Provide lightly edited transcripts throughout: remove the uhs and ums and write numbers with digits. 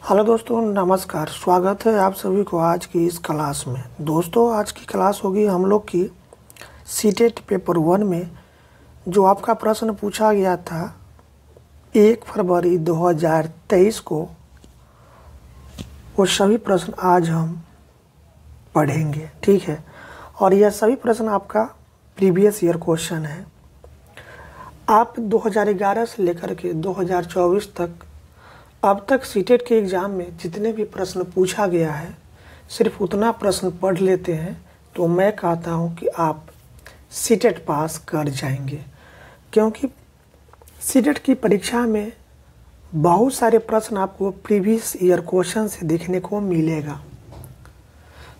Hello दोस्तों, नमस्कार। स्वागत है आप सभी को आज की इस क्लास में। दोस्तों, आज की क्लास होगी हम लोग की सीटेट पेपर 1 में जो आपका प्रश्न पूछा गया था 1 फरवरी 2023 को। वो सभी प्रश्न आज हम पढ़ेंगे, ठीक है। और यह सभी प्रश्न आपका प्रीवियस ईयर क्वेश्चन है। आप 2011 से लेकर के 2024 तक अब तक सीटेट के एग्ज़ाम में जितने भी प्रश्न पूछा गया है सिर्फ उतना प्रश्न पढ़ लेते हैं तो मैं कहता हूं कि आप सीटेट पास कर जाएंगे, क्योंकि सीटेट की परीक्षा में बहुत सारे प्रश्न आपको प्रीवियस ईयर क्वेश्चन से देखने को मिलेगा।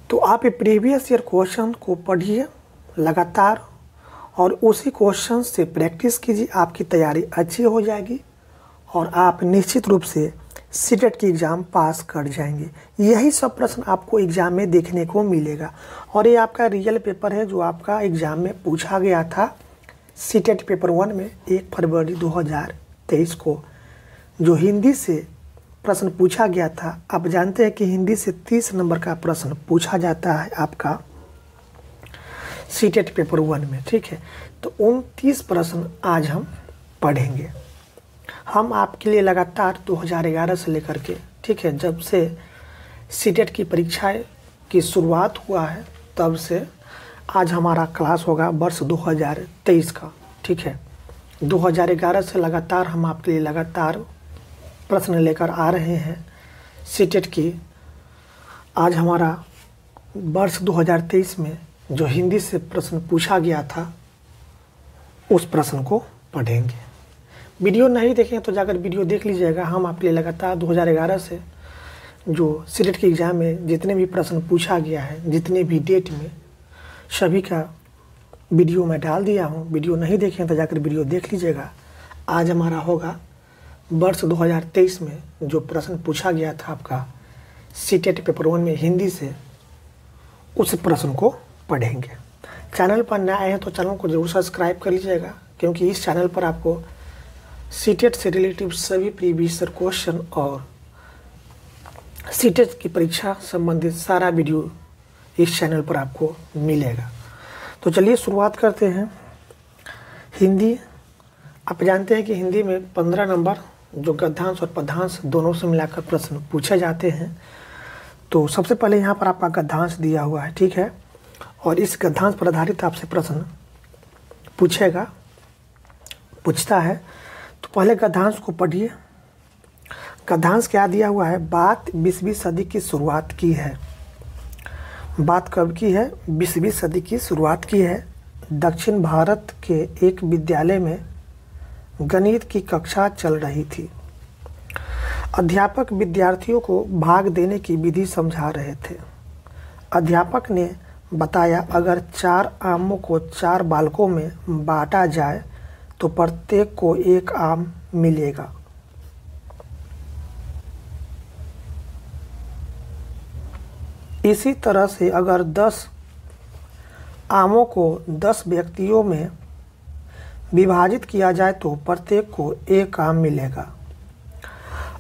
तो आप ये प्रीवियस ईयर क्वेश्चन को पढ़िए लगातार और उसी क्वेश्चन से प्रैक्टिस कीजिए। आपकी तैयारी अच्छी हो जाएगी और आप निश्चित रूप से सीटेट की एग्ज़ाम पास कर जाएंगे। यही सब प्रश्न आपको एग्ज़ाम में देखने को मिलेगा और ये आपका रियल पेपर है जो आपका एग्ज़ाम में पूछा गया था सीटेट पेपर 1 में 1 फरवरी 2023 को, जो हिंदी से प्रश्न पूछा गया था। आप जानते हैं कि हिंदी से 30 नंबर का प्रश्न पूछा जाता है आपका सीटेट पेपर 1 में, ठीक है। तो उन 30 प्रश्न आज हम पढ़ेंगे। हम आपके लिए लगातार 2011 से लेकर के, ठीक है, जब से सीटेट की परीक्षाएं की शुरुआत हुआ है तब से आज हमारा क्लास होगा वर्ष 2023 का, ठीक है। 2011 से लगातार हम आपके लिए लगातार प्रश्न लेकर आ रहे हैं सीटेट की। आज हमारा वर्ष 2023 में जो हिंदी से प्रश्न पूछा गया था उस प्रश्न को पढ़ेंगे। वीडियो नहीं देखें तो जाकर वीडियो देख लीजिएगा। हम आपके लिए लगातार 2011 से जो सीटेट के एग्ज़ाम में जितने भी प्रश्न पूछा गया है, जितने भी डेट में, सभी का वीडियो मैं डाल दिया हूं। वीडियो नहीं देखें तो जाकर वीडियो देख लीजिएगा। आज हमारा होगा वर्ष 2023 में जो प्रश्न पूछा गया था आपका सीटेट पेपर 1 में हिंदी से, उस प्रश्न को पढ़ेंगे। चैनल पर नए आए हैं तो चैनल को जरूर सब्सक्राइब कर लीजिएगा, क्योंकि इस चैनल पर आपको सीटेट से रिलेटिव सभी प्रीवियस ईयर क्वेश्चन और सीटेट की परीक्षा संबंधित सारा वीडियो इस चैनल पर आपको मिलेगा। तो चलिए शुरुआत करते हैं। हिंदी, आप जानते हैं कि हिंदी में 15 नंबर जो गद्यांश और पद्यांश दोनों से मिलाकर प्रश्न पूछे जाते हैं। तो सबसे पहले यहाँ पर आपका गद्यांश दिया हुआ है, ठीक है, और इस गद्यांश पर आधारित आपसे प्रश्न पूछता है। तो पहले गद्यांश को पढ़िए। गद्यांश क्या दिया हुआ है? बात 20वीं सदी की शुरुआत की है। बात कब की है? 20वीं सदी की शुरुआत की है। दक्षिण भारत के एक विद्यालय में गणित की कक्षा चल रही थी। अध्यापक विद्यार्थियों को भाग देने की विधि समझा रहे थे। अध्यापक ने बताया, अगर 4 आमों को 4 बालकों में बांटा जाए तो प्रत्येक को 1 आम मिलेगा। इसी तरह से अगर 10 आमों को 10 व्यक्तियों में विभाजित किया जाए तो प्रत्येक को 1 आम मिलेगा।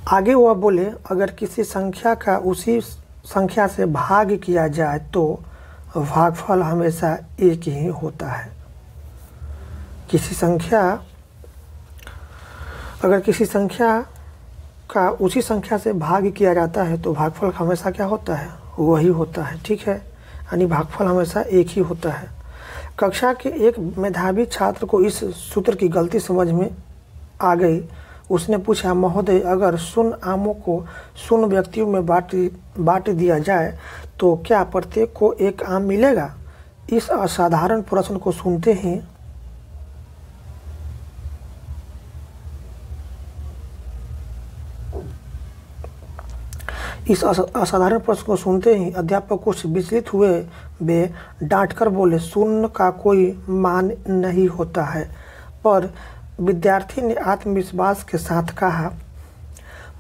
आगे वह बोले, अगर किसी संख्या का उसी संख्या से भाग किया जाए तो भागफल हमेशा एक ही होता है। अगर किसी संख्या का उसी संख्या से भाग किया जाता है तो भागफल हमेशा क्या होता है? वही होता है, ठीक है। यानी भागफल हमेशा एक ही होता है। कक्षा के एक मेधावी छात्र को इस सूत्र की गलती समझ में आ गई। उसने पूछा, महोदय, अगर 0 आमों को 0 व्यक्तियों में बांट दिया जाए तो क्या प्रत्येक को 1 आम मिलेगा? इस असाधारण प्रश्न को सुनते ही अध्यापक कुछ विचलित हुए। वे डांटकर बोले, 0 का कोई मान नहीं होता है। पर विद्यार्थी ने आत्मविश्वास के साथ कहा,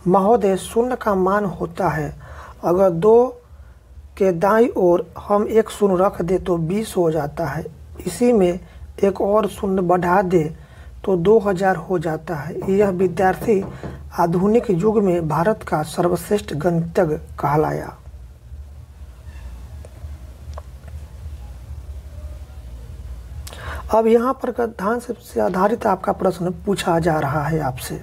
महोदय, 0 का मान होता है। अगर 2 के दाईं ओर हम 1 0 रख दे तो 20 हो जाता है। इसी में एक और 0 बढ़ा दे तो 2000 हो जाता है। यह विद्यार्थी आधुनिक युग में भारत का सर्वश्रेष्ठ गणितज्ञ कहलाया? अब यहाँ पर गद्यांश से आधारित आपका प्रश्न पूछा जा रहा है आपसे।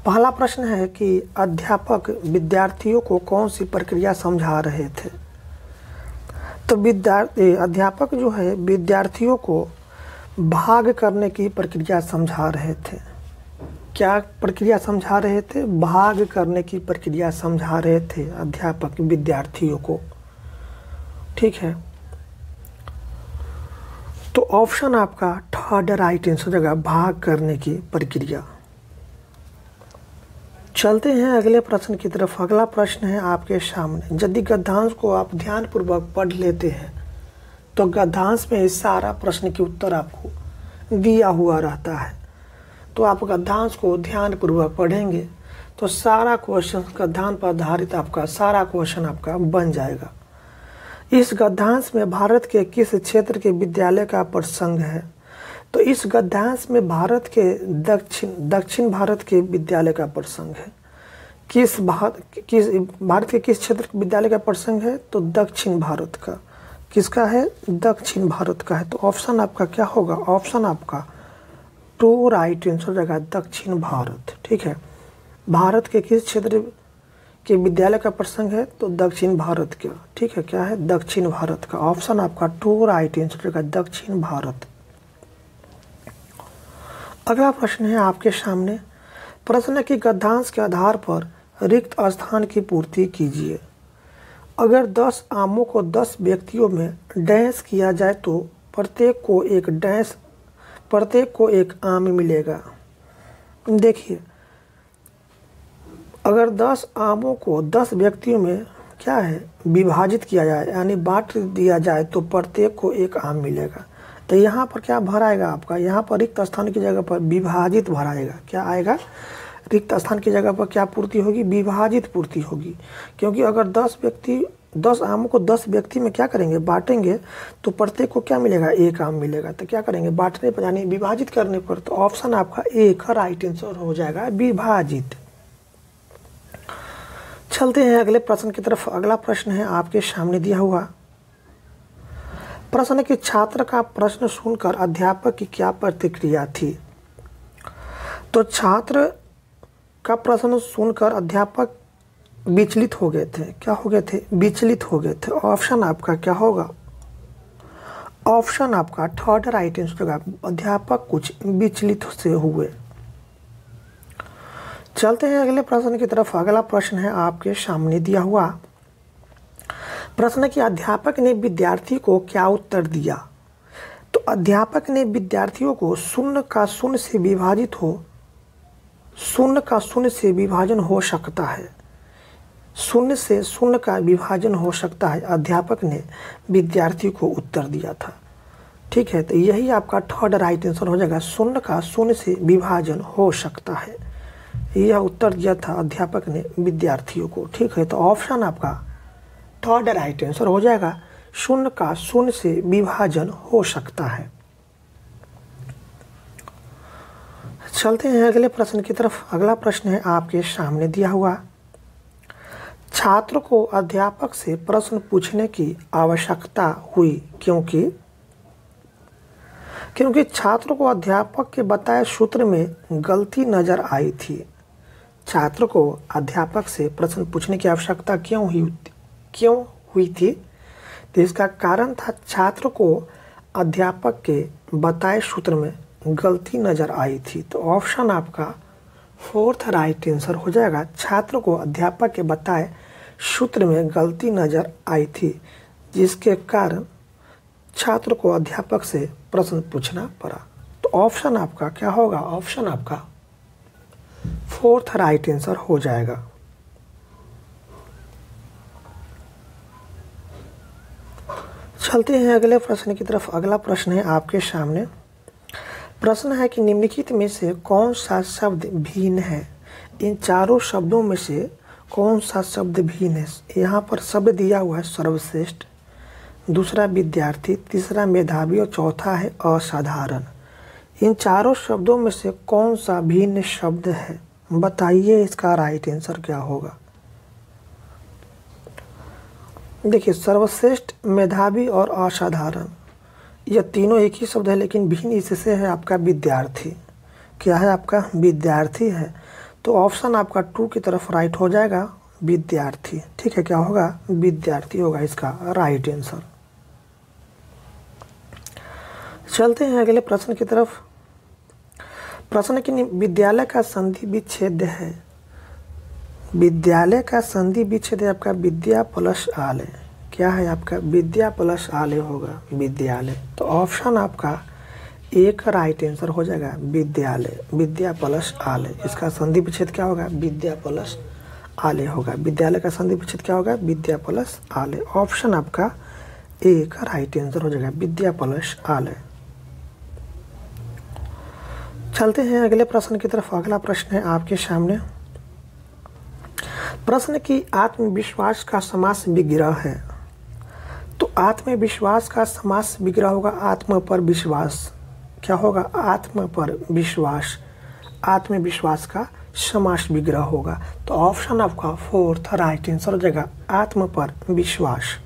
पहला प्रश्न है कि अध्यापक विद्यार्थियों को कौन सी प्रक्रिया समझा रहे थे? तो अध्यापक जो है विद्यार्थियों को भाग करने की प्रक्रिया समझा रहे थे। क्या प्रक्रिया समझा रहे थे? भाग करने की प्रक्रिया समझा रहे थे अध्यापक विद्यार्थियों को। ठीक है, तो ऑप्शन आपका थर्ड राइट आंसर हो जाएगा, भाग करने की प्रक्रिया। चलते हैं अगले प्रश्न की तरफ। अगला प्रश्न है आपके सामने। यदि गद्यांश को आप ध्यानपूर्वक पढ़ लेते हैं तो गद्यांश में सारा प्रश्न के उत्तर आपको दिया हुआ रहता है। तो आप गद्यांश को ध्यानपूर्वक पढ़ेंगे तो सारा क्वेश्चन गद्यांश पर आधारित आपका सारा क्वेश्चन आपका बन जाएगा। इस गद्यांश में भारत के किस क्षेत्र के विद्यालय का प्रसंग है? तो इस गद्यांश में भारत के दक्षिण भारत के विद्यालय का प्रसंग है। भारत के किस क्षेत्र के विद्यालय का प्रसंग है? तो दक्षिण भारत का। किसका है? दक्षिण भारत का है। तो ऑप्शन आपका क्या होगा? ऑप्शन आपका टू राइट आंसर हो जाएगा, दक्षिण भारत। ठीक है, भारत के किस क्षेत्र के विद्यालय का प्रसंग है? तो दक्षिण भारत का। ठीक है, क्या है? दक्षिण भारत का। ऑप्शन आपका टू राइट आंसर हो जाएगा, दक्षिण भारत। अगला प्रश्न है आपके सामने। प्रश्न है कि गद्यांश के आधार पर रिक्त स्थान की पूर्ति कीजिए। अगर 10 आमों को 10 व्यक्तियों में डैश किया जाए तो प्रत्येक को एक आम मिलेगा। देखिए, अगर 10 आमों को 10 व्यक्तियों में क्या है विभाजित किया जाए यानी बांट दिया जाए तो प्रत्येक को एक आम मिलेगा। तो यहाँ पर क्या भराएगा आपका? यहाँ पर रिक्त स्थान की जगह पर विभाजित भराएगा। क्या आएगा? रिक्त स्थान की जगह पर क्या पूर्ति होगी? विभाजित पूर्ति होगी। क्योंकि अगर 10 आमों को 10 व्यक्ति में क्या करेंगे? बांटेंगे तो प्रत्येक को क्या मिलेगा? एक आम मिलेगा। तो क्या करेंगे? बांटने पर यानी विभाजित करने पर। तो ऑप्शन आपका एक राइट आंसर हो जाएगा, विभाजित। चलते हैं अगले प्रश्न की तरफ। अगला प्रश्न है आपके सामने दिया हुआ प्रश्न है कि छात्र का प्रश्न सुनकर अध्यापक की क्या प्रतिक्रिया थी? तो छात्र का प्रश्न सुनकर अध्यापक विचलित हो गए थे। क्या हो गए थे? विचलित हो गए थे। ऑप्शन आपका क्या होगा? ऑप्शन आपका थर्ड राइट आंसर होगा, अध्यापक कुछ विचलित से हुए। चलते हैं अगले प्रश्न की तरफ। अगला प्रश्न है आपके सामने दिया हुआ प्रश्न कि अध्यापक ने विद्यार्थी को क्या उत्तर दिया? तो अध्यापक ने विद्यार्थियों को शून्य का शून्य से विभाजन हो सकता है। शून्य से शून्य का विभाजन हो सकता है, अध्यापक ने विद्यार्थी को उत्तर दिया था। ठीक है, तो यही आपका थर्ड राइट आंसर हो जाएगा, शून्य का शून्य से विभाजन हो सकता है। यह उत्तर दिया था अध्यापक ने विद्यार्थियों को। ठीक है, तो ऑप्शन आपका थर्ड राइट आंसर हो जाएगा, शून्य का शून्य से विभाजन हो सकता है। चलते हैं अगले प्रश्न की तरफ। अगला प्रश्न है आपके सामने दिया हुआ छात्र को अध्यापक से प्रश्न पूछने की आवश्यकता हुई क्योंकि छात्र को अध्यापक के बताए सूत्र में गलती नजर आई थी। छात्र को अध्यापक से प्रश्न पूछने की आवश्यकता क्यों हुई थी? तो इसका कारण था छात्र को अध्यापक के बताए सूत्र में गलती नजर आई थी। तो ऑप्शन आपका फोर्थ राइट आंसर हो जाएगा, छात्र को अध्यापक के बताए सूत्र में गलती नजर आई थी, जिसके कारण छात्र को अध्यापक से प्रश्न पूछना पड़ा। तो ऑप्शन आपका क्या होगा? ऑप्शन आपका फोर्थ राइट आंसर हो जाएगा। चलते हैं अगले प्रश्न की तरफ। अगला प्रश्न है आपके सामने। प्रश्न है कि निम्नलिखित में से कौन सा शब्द भिन्न है? इन चारों शब्दों में से कौन सा शब्द भिन्न है? यहाँ पर शब्द दिया हुआ है सर्वश्रेष्ठ, दूसरा विद्यार्थी, तीसरा मेधावी और चौथा है असाधारण। इन चारों शब्दों में से कौन सा भिन्न शब्द है? बताइए इसका राइट आंसर क्या होगा। देखिए, सर्वश्रेष्ठ, मेधावी और असाधारण, यह तीनों एक ही शब्द है, लेकिन भिन्न इससे है आपका विद्यार्थी। क्या है आपका? विद्यार्थी है। तो ऑप्शन आपका 2 की तरफ राइट हो जाएगा, विद्यार्थी। ठीक है, क्या होगा? विद्यार्थी होगा इसका राइट आंसर। चलते हैं अगले प्रश्न की तरफ। प्रश्न की विद्यालय का संधि विच्छेद है। विद्यालय का संधि विच्छेद है आपका विद्या प्लस आलय। क्या है आपका? विद्या प्लस आलय होगा, विद्यालय। तो ऑप्शन आपका एक राइट आंसर हो जाएगा, विद्यालय, विद्या प्लस आलय। इसका संधि विच्छेद क्या होगा? विद्या प्लस आलय होगा। विद्यालय का संधि विच्छेद क्या होगा? विद्या प्लस आलय। ऑप्शन आपका एक राइट आंसर हो जाएगा, विद्या प्लस आलय। चलते हैं अगले प्रश्न की तरफ। अगला प्रश्न है आपके सामने। प्रश्न की आत्मविश्वास का समास विग्रह है। तो आत्मविश्वास का समास विग्रह होगा आत्म पर विश्वास। क्या होगा? आत्म पर विश्वास। आत्मविश्वास का समास विग्रह होगा। तो ऑप्शन आपका 4 राइट आंसर हो जाएगा, आत्म पर विश्वास।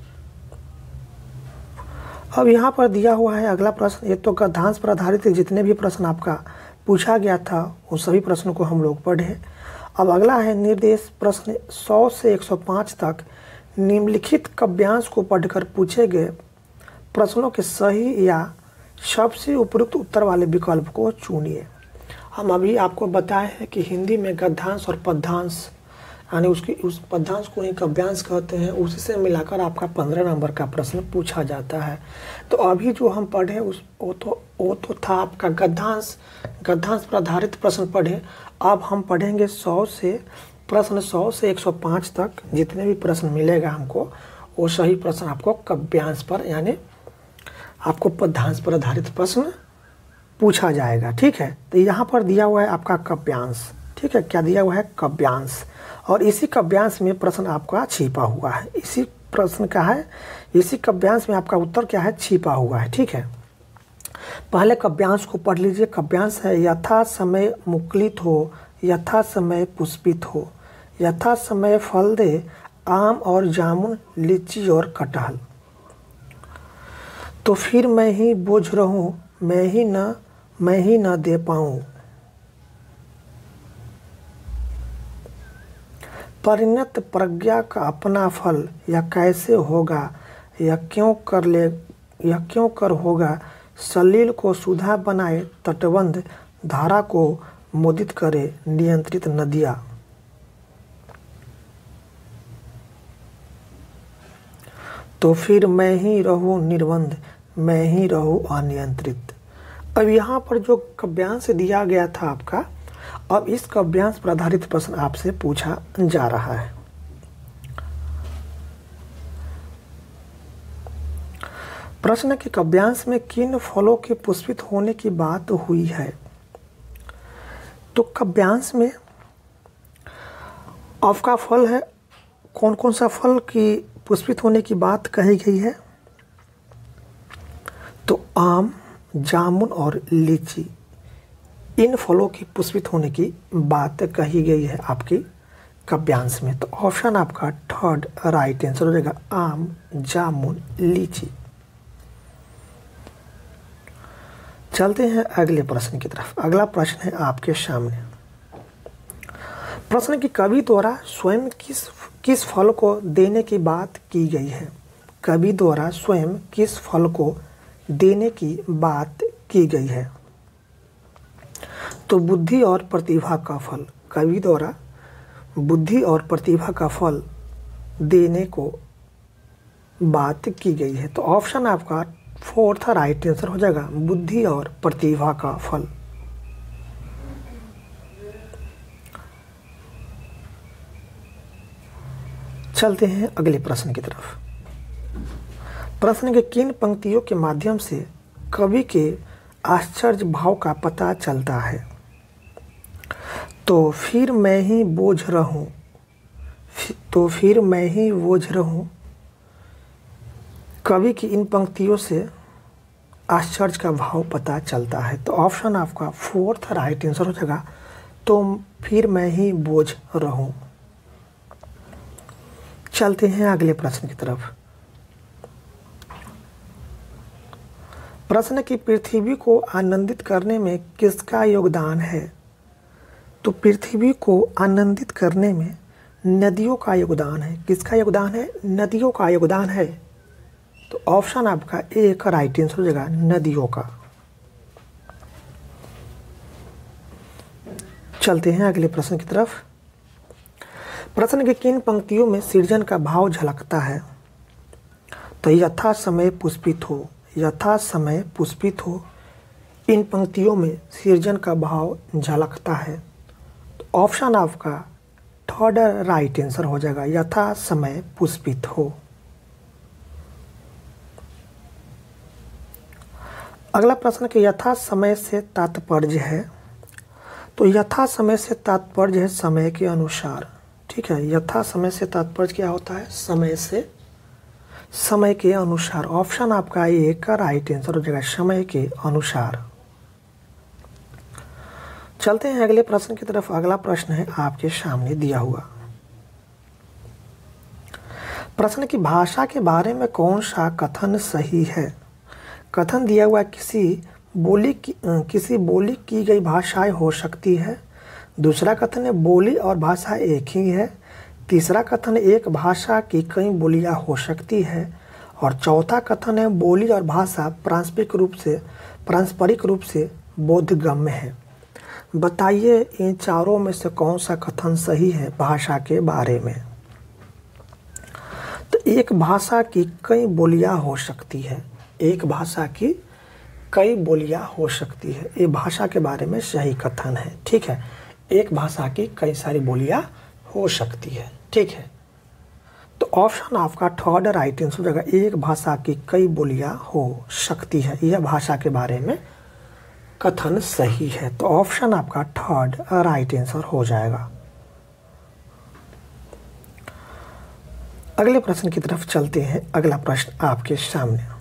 अब यहाँ पर दिया हुआ है अगला प्रश्न। ये तो गद्यांश पर आधारित जितने भी प्रश्न आपका पूछा गया था उन सभी प्रश्नों को हम लोग पढ़े। अब अगला है निर्देश प्रश्न 100 से 105 तक निम्नलिखित काव्यांश को पढ़कर पूछे गए प्रश्नों के सही या सबसे उपयुक्त उत्तर वाले विकल्प को चुनिए। हम अभी आपको बताए हैं कि हिंदी में गद्यांश और पद्यांश, यानी उस पद्यांश को ही काव्यांश कहते हैं, उसी से मिलाकर आपका 15 नंबर का प्रश्न पूछा जाता है। तो अभी जो हम पढ़े वो तो था आपका गद्यांश पर आधारित प्रश्न पढ़े। अब हम पढ़ेंगे 100 से 105 तक जितने भी प्रश्न मिलेगा हमको, वो सही प्रश्न आपको काव्यांश पर, यानी आपको पद्यांश पर आधारित प्रश्न पूछा जाएगा। ठीक है, तो यहाँ पर दिया हुआ है आपका काव्यांश। ठीक है, क्या दिया हुआ है? काव्यांश। और इसी काव्यांश में प्रश्न आपका छिपा हुआ है। इसी प्रश्न का है, इसी काव्यांश में आपका उत्तर क्या है? छिपा हुआ है। ठीक है, पहले काव्यांश को पढ़ लीजिए। काव्यांश है यथा समय मुकुलित हो, यथा समय पुष्पित हो, यथा समय फल दे आम और जामुन, लीची और कटहल। तो फिर मैं ही बोझ रहूं, मैं ही न दे पाऊं। परिणत प्रज्ञा का अपना फल, यह कैसे होगा, यह क्यों कर होगा। सलील को सुधा बनाए तटबंध, धारा को मोदित करे नियंत्रित नदियाँ। तो फिर मैं ही रहूं निर्बंध, मैं ही रहूं अनियंत्रित। अब यहाँ पर जो काव्यांश दिया गया था आपका, अब इस काव्यांश पर आधारित प्रश्न आपसे पूछा जा रहा है। प्रश्न के काव्यांश में किन फलों के पुष्पित होने की बात हुई है। तो काव्यांश में आपका फल है, कौन कौन सा फल की पुष्पित होने की बात कही गई है। तो आम, जामुन और लीची, इन फलों की पुष्पित होने की बात कही गई है आपकी काव्यांश में। तो ऑप्शन आपका 3 राइट आंसर हो जाएगा, आम, जामुन, लीची। चलते हैं अगले प्रश्न की तरफ। अगला प्रश्न है आपके सामने। प्रश्न की कवि द्वारा स्वयं किस फल को देने की बात की गई है। कवि द्वारा स्वयं किस फल को देने की बात की गई है। तो बुद्धि और प्रतिभा का फल। कवि द्वारा बुद्धि और प्रतिभा का फल देने को बात की गई है। तो ऑप्शन आपका 4 राइट आंसर हो जाएगा, बुद्धि और प्रतिभा का फल। चलते हैं अगले प्रश्न की तरफ। प्रश्न के किन पंक्तियों के माध्यम से कवि के आश्चर्य भाव का पता चलता है। तो फिर मैं ही बोझ रहूं, तो फिर मैं ही बोझ रहूं, कवि की इन पंक्तियों से आश्चर्य का भाव पता चलता है। तो ऑप्शन आपका 4 राइट आंसर हो जाएगा, तो फिर मैं ही बोझ रहूं। चलते हैं अगले प्रश्न की तरफ। प्रश्न की पृथ्वी को आनंदित करने में किसका योगदान है? तो पृथ्वी को आनंदित करने में नदियों का योगदान है। किसका योगदान है? नदियों का योगदान है। तो ऑप्शन आपका ए का राइट आंसर हो जाएगा, नदियों का। चलते हैं अगले प्रश्न की तरफ। प्रश्न के किन पंक्तियों में सृजन का भाव झलकता है? तो यथा समय पुष्पित हो, यथा समय पुष्पित हो, इन पंक्तियों में सृजन का भाव झलकता है। तो ऑप्शन आपका थर्ड राइट आंसर हो जाएगा, यथा समय पुष्पित हो। अगला प्रश्न के यथा समय से तात्पर्य है। तो यथा समय से तात्पर्य है समय के अनुसार। ठीक है, यथा समय से तात्पर्य क्या होता है? समय से, समय के अनुसार। ऑप्शन आपका ए का राइट आंसर हो जाएगा, समय के अनुसार। चलते हैं अगले प्रश्न की तरफ। अगला प्रश्न है आपके सामने दिया हुआ प्रश्न की भाषा के बारे में कौन सा कथन सही है? कथन दिया हुआ किसी बोली की गई भाषाएं हो सकती है। दूसरा कथन है बोली और भाषा एक ही है। तीसरा कथन एक भाषा की कई बोलियां हो सकती है। और चौथा कथन है बोली और भाषा पारस्परिक रूप से बोधगम्य है। बताइए इन चारों में से कौन सा कथन सही है भाषा के बारे में? तो एक भाषा की कई बोलियां हो सकती है, एक भाषा की कई बोलियां हो सकती है, ये भाषा के बारे में सही कथन है। ठीक है, एक भाषा की कई सारी बोलियां हो सकती है। ठीक है, तो ऑप्शन आपका थर्ड राइट आंसर हो जाएगा, एक भाषा की कई बोलियां हो सकती है, यह भाषा के बारे में कथन सही है। तो ऑप्शन आपका थर्ड राइट आंसर हो जाएगा। अगले प्रश्न की तरफ चलते हैं। अगला प्रश्न आपके सामने।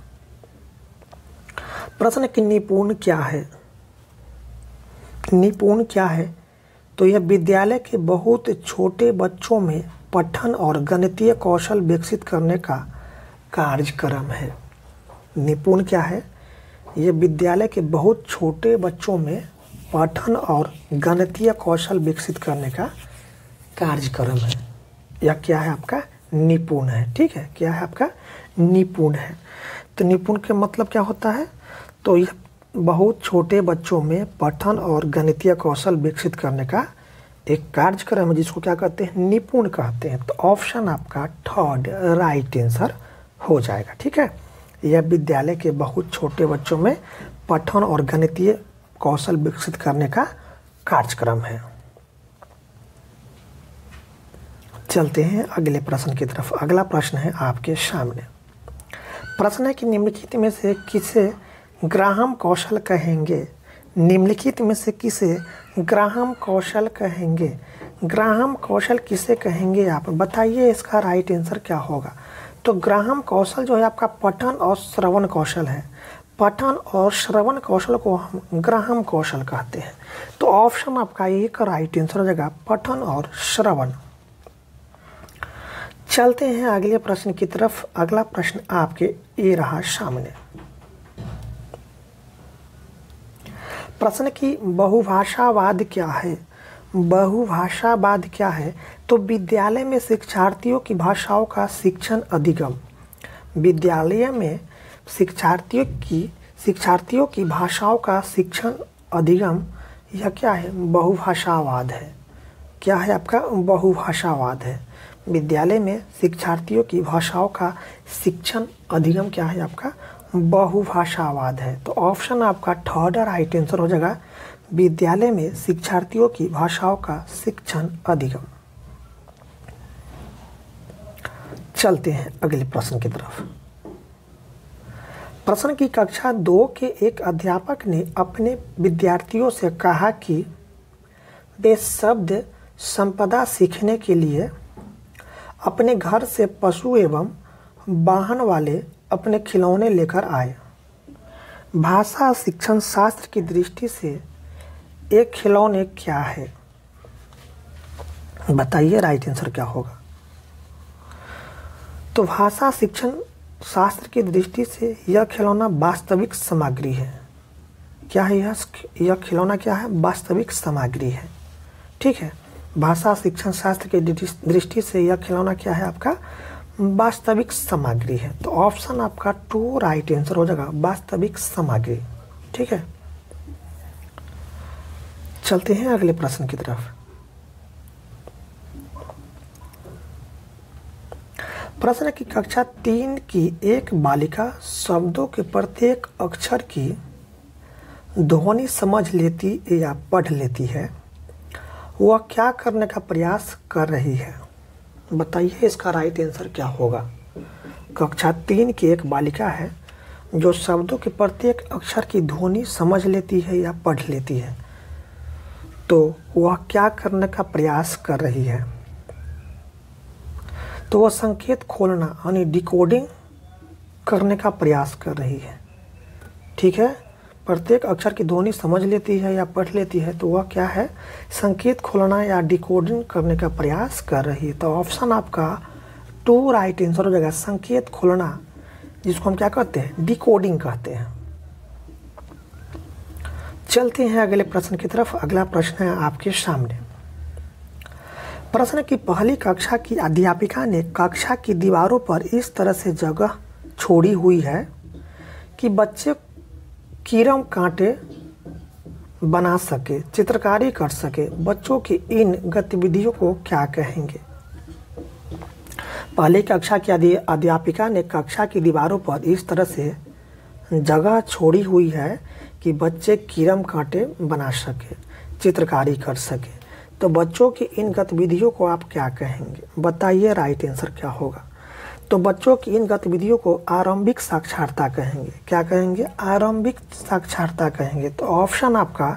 प्रश्न कि निपुण क्या है? निपुण क्या है? तो यह विद्यालय के बहुत छोटे बच्चों में पठन और गणितीय कौशल विकसित करने का कार्यक्रम है। निपुण क्या है? यह विद्यालय के बहुत छोटे बच्चों में पठन और गणितीय कौशल विकसित करने का कार्यक्रम है। यह क्या है आपका? निपुण है। ठीक है, क्या है आपका? निपुण है। तो निपुण के मतलब क्या होता है? तो यह बहुत छोटे बच्चों में पठन और गणितीय कौशल विकसित करने का एक कार्यक्रम है, जिसको क्या कहते हैं? निपुण कहते हैं। तो ऑप्शन आपका थर्ड राइट आंसर हो जाएगा। ठीक है, यह विद्यालय के बहुत छोटे बच्चों में पठन और गणितीय कौशल विकसित करने का कार्यक्रम है। चलते हैं अगले प्रश्न की तरफ। अगला प्रश्न है आपके सामने। प्रश्न है कि निम्नलिखित में से किसे ग्राहम कौशल कहेंगे? निम्नलिखित में से किसे ग्राहम कौशल कहेंगे? ग्राहम कौशल किसे कहेंगे आप बताइए, इसका राइट आंसर क्या होगा? तो ग्राहम कौशल जो है आपका पठन और श्रवण कौशल है। पठन और श्रवण कौशल को हम ग्राहम कौशल कहते हैं। तो ऑप्शन आपका एक राइट आंसर हो जाएगा, पठन और श्रवण। चलते हैं अगले प्रश्न की तरफ। अगला प्रश्न आपके ये रहा सामने। प्रश्न की बहुभाषावाद क्या है? बहुभाषावाद क्या है? तो विद्यालय में शिक्षार्थियों की भाषाओं का शिक्षण अधिगम। विद्यालय में शिक्षार्थियों की भाषाओं का शिक्षण अधिगम, यह क्या है? बहुभाषावाद है। क्या है आपका? बहुभाषावाद है। विद्यालय में शिक्षार्थियों की भाषाओं का शिक्षण अधिगम क्या है आपका? बहुभाषावाद है। तो ऑप्शन आपका थर्ड राइट आंसर हो जाएगा, विद्यालय में शिक्षार्थियों की भाषाओं का शिक्षण अधिगम। चलते हैं अगले प्रश्न की तरफ। प्रश्न की कक्षा 2 के एक अध्यापक ने अपने विद्यार्थियों से कहा कि वे शब्द संपदा सीखने के लिए अपने घर से पशु एवं वाहन वाले अपने खिलौने लेकर आए। भाषा शिक्षण शास्त्र की दृष्टि से एक खिलौने क्या है? बताइए राइट आंसर क्या होगा। तो भाषा शिक्षण शास्त्र की दृष्टि से यह खिलौना वास्तविक सामग्री है। क्या है यह खिलौना क्या है? वास्तविक सामग्री है। ठीक है, भाषा शिक्षण शास्त्र की दृष्टि से यह खिलौना क्या है? आपका वास्तविक सामग्री है। तो ऑप्शन आपका 2 राइट आंसर हो जाएगा, वास्तविक सामग्री। ठीक है, चलते हैं अगले प्रश्न की तरफ। प्रश्न की कक्षा 3 की एक बालिका शब्दों के प्रत्येक अक्षर की ध्वनि समझ लेती या पढ़ लेती है। वह क्या करने का प्रयास कर रही है? बताइए इसका राइट आंसर क्या होगा। कक्षा 3 की एक बालिका है जो शब्दों के प्रत्येक अक्षर की ध्वनि समझ लेती है या पढ़ लेती है, तो वह क्या करने का प्रयास कर रही है? तो वह संकेत खोलना यानी डिकोडिंग करने का प्रयास कर रही है। ठीक है, प्रत्येक अक्षर की ध्वनि समझ लेती है या पढ़ लेती है, तो वह क्या है? संकेत खोलना या डिकोडिंग करने का प्रयास कर रही है। तो ऑप्शन आपका 2 राइट आंसर हो जाएगा, संकेत खोलना, जिसको हम क्या कहते हैं? डिकोडिंग कहते हैं। चलते हैं अगले प्रश्न की तरफ। अगला प्रश्न है आपके सामने। प्रश्न की पहली कक्षा की अध्यापिका ने कक्षा की दीवारों पर इस तरह से जगह छोड़ी हुई है कि बच्चे कीड़म कांटे बना सके, चित्रकारी कर सके। बच्चों की इन गतिविधियों को क्या कहेंगे? पहली कक्षा की अध्यापिका ने कक्षा की दीवारों पर इस तरह से जगह छोड़ी हुई है कि बच्चे कीड़म कांटे बना सके, चित्रकारी कर सके। तो बच्चों की इन गतिविधियों को आप क्या कहेंगे? बताइए राइट आंसर क्या होगा। तो बच्चों की इन गतिविधियों को आरंभिक साक्षरता कहेंगे। क्या कहेंगे? आरंभिक साक्षरता कहेंगे। तो ऑप्शन आपका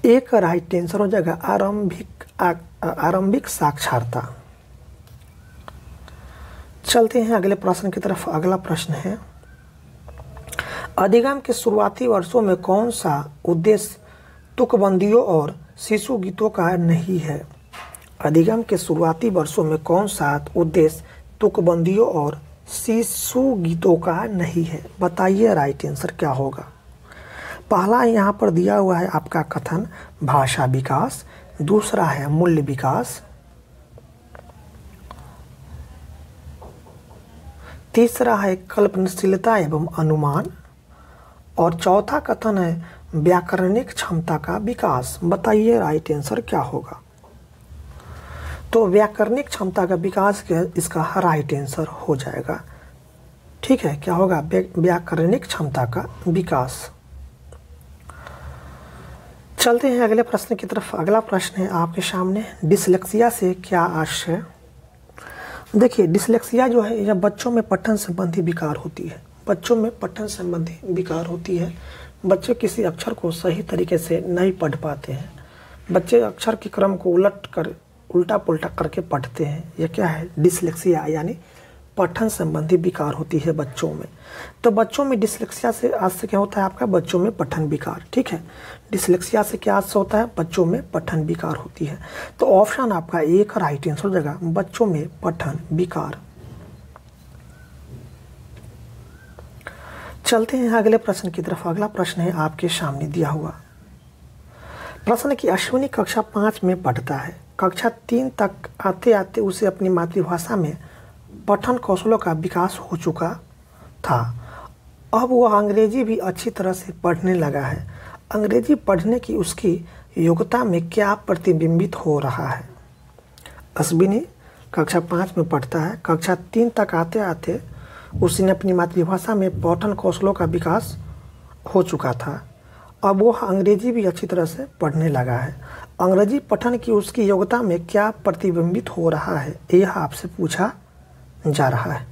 1 राइट आंसर हो जाएगा, आरंभिक साक्षरता। चलते हैं अगले प्रश्न की तरफ। अगला प्रश्न है, अधिगम के शुरुआती वर्षों में कौन सा उद्देश्य तुकबंदियों और शिशु गीतों का नहीं है? अधिगम के शुरुआती वर्षों में कौन सा उद्देश्य तुकबंदियों और शिशु गीतों का नहीं है? बताइए राइट आंसर क्या होगा। पहला यहाँ पर दिया हुआ है आपका कथन भाषा विकास, दूसरा है मूल्य विकास, तीसरा है कल्पनाशीलता एवं अनुमान, और चौथा कथन है व्याकरणिक क्षमता का विकास। बताइए राइट आंसर क्या होगा। तो व्याकरणिक क्षमता का विकास के इसका राइट आंसर हो जाएगा। ठीक है, क्या होगा? व्याकरणिक क्षमता का विकास। चलते हैं अगले प्रश्न की तरफ। अगला प्रश्न है आपके सामने, डिसलेक्सिया से क्या आशय? देखिए, डिसलेक्सिया जो है यह बच्चों में पठन संबंधी विकार होती है। बच्चों में पठन संबंधी विकार होती है। बच्चे किसी अक्षर को सही तरीके से नहीं पढ़ पाते हैं। बच्चे अक्षर के क्रम को उल्टा पुल्टा करके पढ़ते हैं। यह क्या है? डिसलेक्सिया यानी पठन संबंधी विकार होती है बच्चों में। तो बच्चों में डिसलेक्सिया से आज से क्या होता है? आपका बच्चों में पठन विकार। ठीक है, डिसलेक्सिया से क्या आज से होता है? बच्चों में पठन विकार होती है। तो ऑप्शन आपका 1 राइट आंसर हो जाएगा, बच्चों में पठन विकार। चलते हैं अगले प्रश्न की तरफ। अगला प्रश्न है आपके सामने दिया हुआ प्रश्न की अश्विनी कक्षा 5 में पढ़ता है। कक्षा 3 तक आते आते उसे अपनी मातृभाषा में पठन कौशलों का विकास हो चुका था। अब वह अंग्रेजी भी अच्छी तरह से पढ़ने लगा है। अंग्रेजी पढ़ने की उसकी योग्यता में क्या प्रतिबिंबित हो रहा है? अश्विनी कक्षा 5 में पढ़ता है। कक्षा 3 तक आते आते उसने अपनी मातृभाषा में पठन कौशलों का विकास हो चुका था। अब वह अंग्रेजी भी अच्छी तरह से पढ़ने लगा है। अंग्रेजी पठन की उसकी योग्यता में क्या प्रतिबिंबित हो रहा है, यह आपसे पूछा जा रहा है।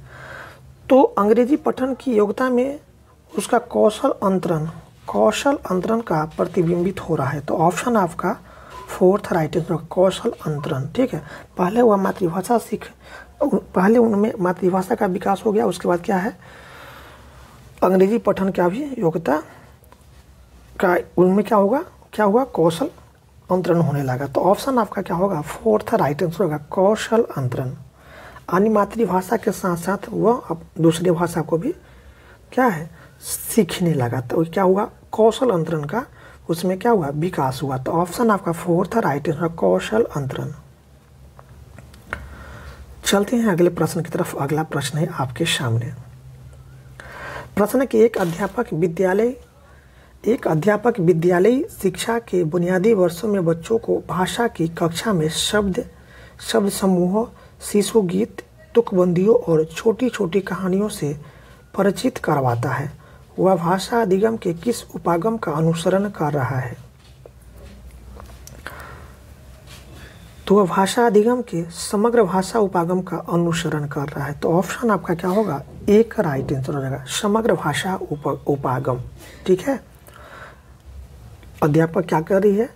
तो अंग्रेजी पठन की योग्यता में उसका कौशल अंतरण का प्रतिबिंबित हो रहा है। तो ऑप्शन आपका 4th राइट आंसर, कौशल अंतरण। ठीक है, पहले उनमें मातृभाषा का विकास हो गया, उसके बाद क्या है? अंग्रेजी पठन का भी योग्यता का उनमें क्या होगा? कौशल अंतरण होने लगा। तो ऑप्शन आपका क्या होगा, फोर्थ राइट आंसर होगा कौशल अंतरण। अन्य मातृभाषा के साथ साथ वह दूसरी भाषा को भी क्या है सीखने लगा। तो क्या हुआ, कौशल अंतरण का उसमें क्या हुआ, विकास हुआ। तो ऑप्शन आपका फोर्थ राइट आंसर कौशल अंतरण। चलते हैं अगले प्रश्न की तरफ। अगला प्रश्न है आपके सामने। प्रश्न है कि एक अध्यापक विद्यालय शिक्षा के बुनियादी वर्षों में बच्चों को भाषा की कक्षा में शब्द समूहों, शिशु गीत, तुकबंदियों और छोटी छोटी कहानियों से परिचित करवाता है। वह भाषा अधिगम के किस उपागम का अनुसरण कर रहा है? तो वह भाषा अधिगम के समग्र भाषा उपागम का अनुसरण कर रहा है। तो ऑप्शन आपका क्या होगा, एक राइट आंसर हो जाएगा समग्र भाषा उपागम। ठीक है, अध्यापक क्या कर रही है,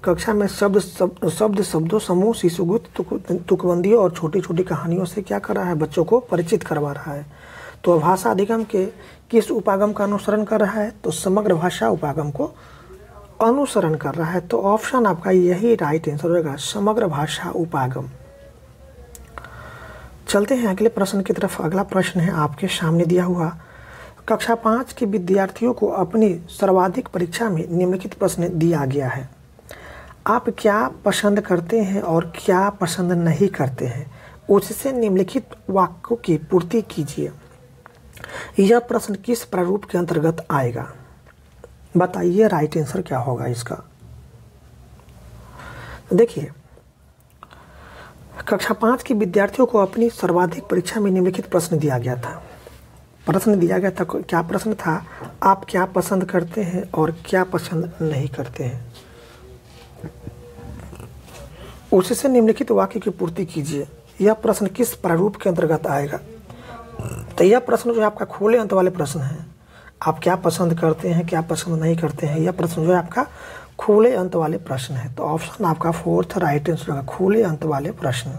कक्षा में शब्दों समूह, शिशुगीत, तुकबंदियों और छोटी छोटी कहानियों से क्या कर रहा है, बच्चों को परिचित करवा रहा है। तो भाषा अधिगम के किस उपागम का अनुसरण कर रहा है, तो समग्र भाषा उपागम को अनुसरण कर रहा है। तो ऑप्शन आपका यही राइट आंसर होगा समग्र भाषा उपागम। चलते हैं अगले प्रश्न की तरफ। अगला प्रश्न है आपके सामने दिया हुआ, कक्षा 5 के विद्यार्थियों को अपनी सर्वाधिक परीक्षा में निम्नलिखित प्रश्न दिया गया है। आप क्या पसंद करते हैं और क्या पसंद नहीं करते हैं, उससे निम्नलिखित वाक्यों की पूर्ति कीजिए। यह प्रश्न किस प्रारूप के अंतर्गत आएगा, बताइए राइट आंसर क्या होगा इसका। देखिए, कक्षा 5 के विद्यार्थियों को अपनी सर्वाधिक परीक्षा में निम्नलिखित प्रश्न दिया गया था। क्या प्रश्न था, आप क्या पसंद करते हैं और क्या पसंद नहीं करते हैं, उससे निम्नलिखित वाक्य की पूर्ति कीजिए। यह प्रश्न किस प्रारूप के अंतर्गत आएगा। तो यह प्रश्न जो है आपका खुले अंत वाले प्रश्न है। आप क्या पसंद करते हैं, क्या पसंद नहीं करते हैं, यह प्रश्न जो है आपका खुले अंत वाले प्रश्न है। तो ऑप्शन आपका फोर्थ राइट आंसर होगा खुले अंत वाले प्रश्न।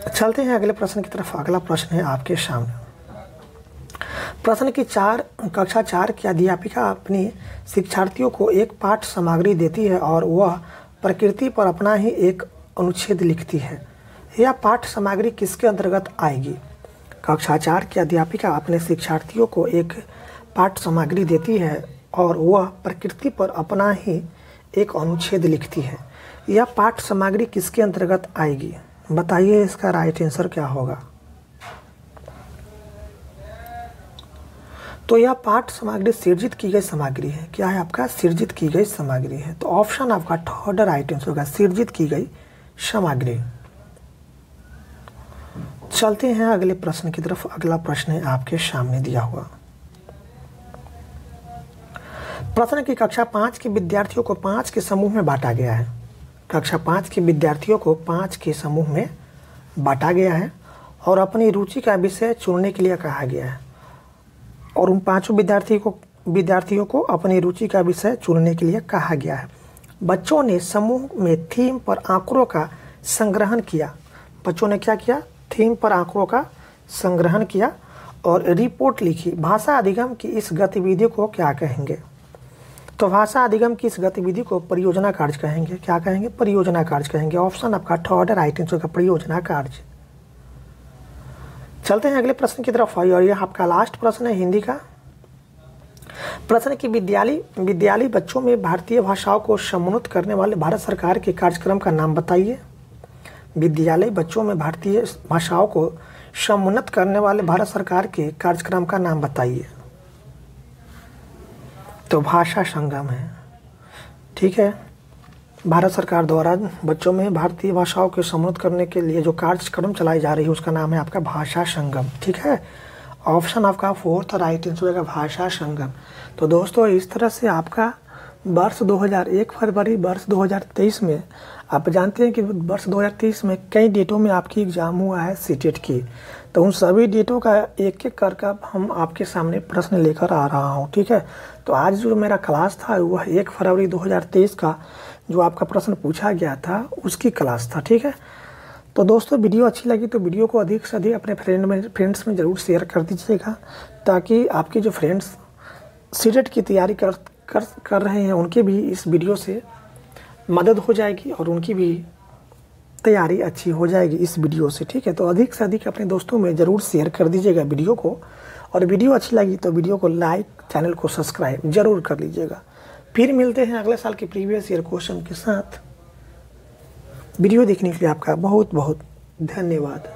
चलते हैं अगले प्रश्न की तरफ। अगला प्रश्न है आपके सामने। प्रश्न की कक्षा 4 की अध्यापिका अपनी शिक्षार्थियों को एक पाठ सामग्री देती है और वह प्रकृति पर अपना ही एक अनुच्छेद लिखती है। यह पाठ सामग्री किसके अंतर्गत आएगी। कक्षा 4 की अध्यापिका अपने शिक्षार्थियों को एक पाठ सामग्री देती है और वह प्रकृति पर अपना ही एक अनुच्छेद लिखती है। यह पाठ सामग्री किसके अंतर्गत आएगी, बताइए इसका राइट आंसर क्या होगा। तो यह पाठ सामग्री सृजित की गई सामग्री है। क्या है आपका, सृजित की गई सामग्री है। तो ऑप्शन आपका थर्ड राइट आंसर होगा सृजित की गई सामग्री। चलते हैं अगले प्रश्न की तरफ। अगला प्रश्न है आपके सामने दिया हुआ। प्रश्न की कक्षा 5 के विद्यार्थियों को 5 के समूह में बांटा गया है। कक्षा 5 के विद्यार्थियों को 5 के समूह में बांटा गया है और अपनी रुचि का विषय चुनने के लिए कहा गया है। और उन 5 विद्यार्थियों को अपनी रुचि का विषय चुनने के लिए कहा गया है। बच्चों ने समूह में थीम पर आंकड़ों का संग्रहण किया। बच्चों ने क्या किया, थीम पर आंकड़ों का संग्रहण किया और रिपोर्ट लिखी। भाषा अधिगम की इस गतिविधि को क्या कहेंगे। तो भाषा अधिगम की इस गतिविधि को परियोजना कार्य कहेंगे। क्या कहेंगे, परियोजना कार्य कहेंगे। ऑप्शन आपका थर्ड राइट आंसर का परियोजना कार्य। चलते हैं अगले प्रश्न की तरफ। और यह आपका लास्ट प्रश्न है हिंदी का। प्रश्न की विद्यालय बच्चों में भारतीय भाषाओं को समुन्नत करने वाले भारत सरकार के कार्यक्रम का नाम बताइए। विद्यालय बच्चों में भारतीय भाषाओं को समुन्नत करने वाले भारत सरकार के कार्यक्रम का नाम बताइए। तो भाषा संगम है। ठीक है, भारत सरकार द्वारा बच्चों में भारतीय भाषाओं को समुन्नत करने के लिए जो कार्यक्रम चलाई जा रही है उसका नाम है आपका भाषा संगम। ठीक है, ऑप्शन आपका फोर्थ राइट आंसर होगा भाषा संगम। तो दोस्तों, इस तरह से आपका वर्ष 2001 फरवरी वर्ष 2023 में आप जानते हैं कि वर्ष 2023 में कई डेटों में आपकी एग्ज़ाम हुआ है सीटेट की। तो उन सभी डेटों का एक एक करके हम आपके सामने प्रश्न लेकर आ रहा हूं। ठीक है, तो आज जो मेरा क्लास था वह 1 फरवरी 2023 का जो आपका प्रश्न पूछा गया था उसकी क्लास था। ठीक है, तो दोस्तों वीडियो अच्छी लगी तो वीडियो को अधिक से अधिक अपने फ्रेंड्स में ज़रूर शेयर कर दीजिएगा, ताकि आपके जो फ्रेंड्स सीटेट की तैयारी कर रहे हैं उनके भी इस वीडियो से मदद हो जाएगी और उनकी भी तैयारी अच्छी हो जाएगी इस वीडियो से, ठीक है। तो अधिक से अधिक अपने दोस्तों में ज़रूर शेयर कर दीजिएगा वीडियो को, और वीडियो अच्छी लगी तो वीडियो को लाइक, चैनल को सब्सक्राइब ज़रूर कर लीजिएगा। फिर मिलते हैं अगले साल के प्रीवियस ईयर क्वेश्चन के साथ। वीडियो देखने के लिए आपका बहुत बहुत धन्यवाद।